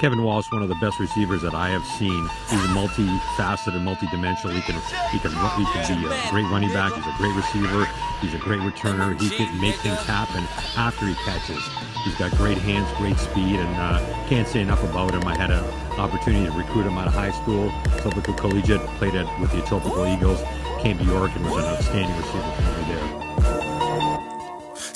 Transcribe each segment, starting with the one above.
Kevin Wallace, one of the best receivers that I have seen. He's multifaceted, multidimensional. He can be a great running back. He's a great receiver. He's a great returner. He can make things happen after he catches. He's got great hands, great speed, and can't say enough about him. I had an opportunity to recruit him out of high school, Etobicoke Collegiate, played with the Etobicoke Eagles, came to York, and was an outstanding receiver for me there.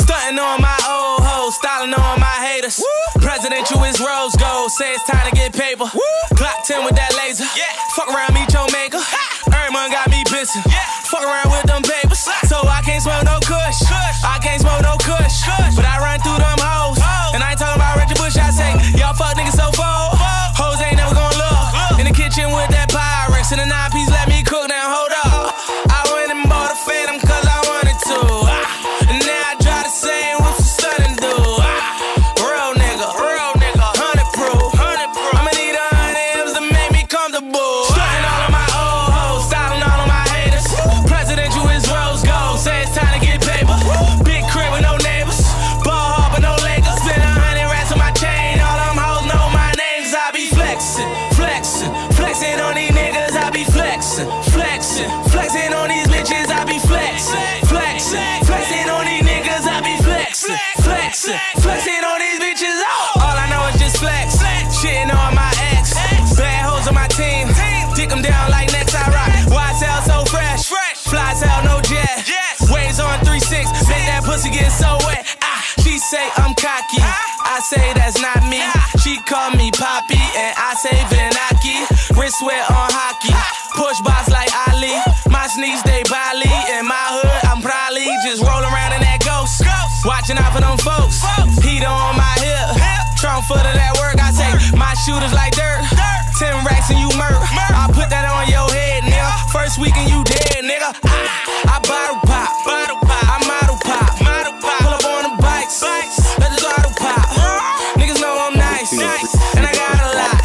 Stunting on my old hoes, styling on my haters. Woo! Presidential is rose gold, say it's time to get paper. Woo! Clock 10 with that laser. Yeah. Fuck around, meet your maker. Every month got me busy. Yeah. Fuck around with them papers. So I can't smoke no kush. I can't smoke no kush. But I run through them hoes. And I ain't talking about Reggie Bush. I say, y'all fuck niggas so full. Hoes ain't never gonna look. In the kitchen with that Pyrex and the 9-piece, let me cook. Now hold up. I went and bought a Phantom cause I wanted to. And now I try to say what's the stunning do. Real nigga, 100 proof. I'ma need 100 M's to make me comfortable. Stunting all of my old hoes, styling all of my haters. Presidential is rose gold, say it's time to get paper. Big crib with no neighbors, ball hard but no Lakers. Spend 100 racks on my chain, all them hoes know my names. I be flexing on these niggas. I be flexing on these bitches. I be flexing on these niggas. I be flexing on these bitches. All I know is just flex. Shitting on my ex. Bad hoes on my team. Dick them down like next I rock. YSL so fresh. Fly tail, no jet. Waves on 3-6. Make that pussy get so wet. She say I'm cocky. I say that's not me. She call me Poppy and I say Venaki. Wrist sweat on hockey. Push box like Ali. My sneaks they Bali. In my hood I'm probably just rolling around in that ghost. Watching out for them folks. Heat on my hip. Trump foot of that work. I say my shooters like dirt. 10 racks and you murk. I put that on your head, nigga. First week and you dead, nigga. I bottle pop. I model pop. Pull up on the bikes. Let the bottle pop. Niggas know I'm nice. And I got a lot.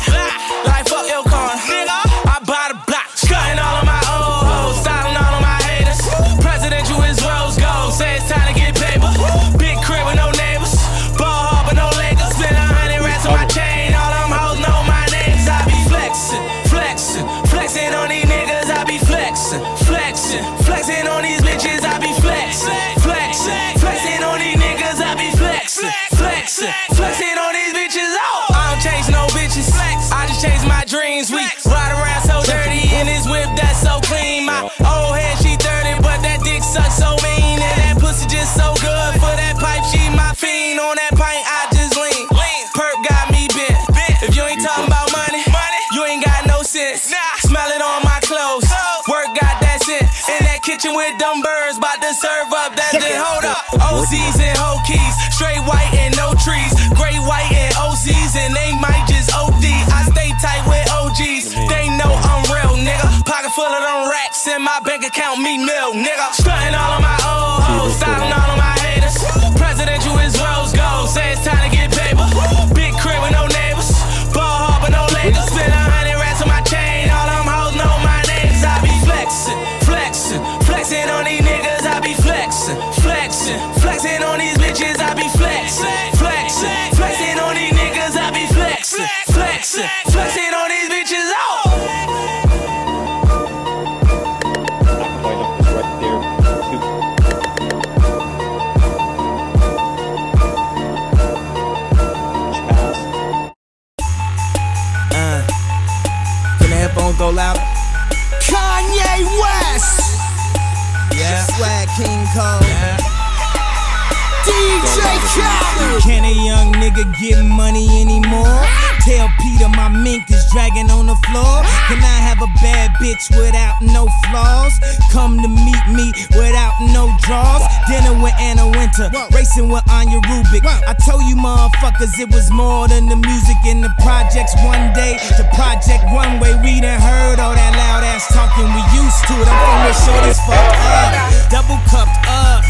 Like fuck your car. I bought a block. Stunting all of my old hoes. Styling all of my haters. Presidential is rose gold. Say it's time to get paper. Big crib with no neighbors. Ball hard but no Lakers. Spend 100 racks on my chain. All them hoes know my names. I be flexing on these niggas. I be flexing on these bitches. I be flexing on these niggas. I be flexing on these bitches. I don't chase no bitches. I just chase my dreams. We ride around so dirty in this whip that's so clean. My old head she 30, but that dick sucks so mean. And that pussy just so good. For that pipe she my fiend. On that pint I just lean. Perp got me bent. If you ain't talking about money, you ain't got no sense. Smell it on my clothes. Work got that scent. In that kitchen with them birds, bout to serve up that shit. Hold up. OZs and whole keys. Straight white and no trees. Gray, white and OZs, and they might just OD. I stay tight with OGs. They know I'm real, nigga. Pocket full of them racks. In my bank account, me mil, nigga. Stunting all of my old hoes. Styling all of my haters. Presidential is rose gold. Say it's time to get paper. Big crib with no neighbors. Ball hard but no Lakers. Spend 100 racks on my chain. All them hoes know my names. I be flexing on these niggas. I be flexing on these bitches. I be flexing on these niggas. I be flexing on these bitches. Can the headphones go louder? Kanye West. Yeah. Swag King Cole. Yeah. DJ Khaled. Can a young nigga get money anymore? Tell Peter my mink is dragging on the floor. Can I have a bad bitch without no flaws? Come to meet me without no draws. Dinner with Anna Winter, racing with Anya Rubik. I told you motherfuckers it was more than the music in the projects. One day, the project one way. We done heard all that loud ass talking, we used to it. I'm from where shorty's fucked up, double cupped up.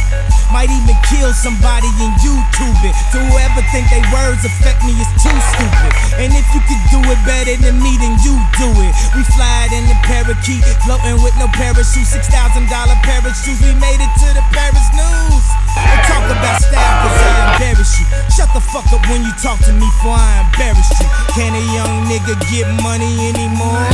Might even kill somebody in YouTube it. To whoever think they words affect me is too stupid. And if you could do it better than me, then you do it. We fly in the parakeet, floating with no parachute. $6,000 pair of shoes. We made it to the Paris news. Don't talk about style cause I embarrass you. Shut the fuck up when you talk to me for I embarrass you. Can a young nigga get money anymore?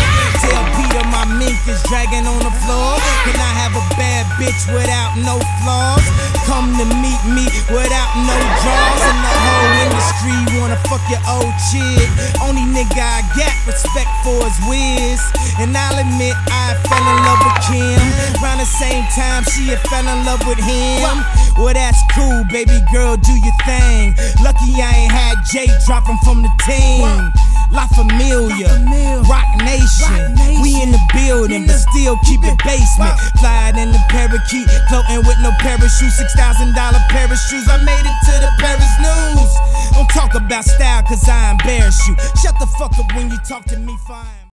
Tell Peter my mink is dragging on the floor. Can I have a bad bitch without no flaws? Come to meet me without no draws. And the whole industry wanna fuck your old chick. Only nigga I got respect for is Wiz. And I'll admit I fell in love with Kim. Around the same time she had fell in love with him. Well that's cool, baby girl, do your thing. Lucky I ain't had Jay dropping from the team. La Familia, Rock Nation. We in the building, but still keep it basement. Flying in the parakeet, floating with no parachute. $6,000 pair of shoes. I made it to the Paris news. Don't talk about style, cause I embarrass you. Shut the fuck up when you talk to me fine.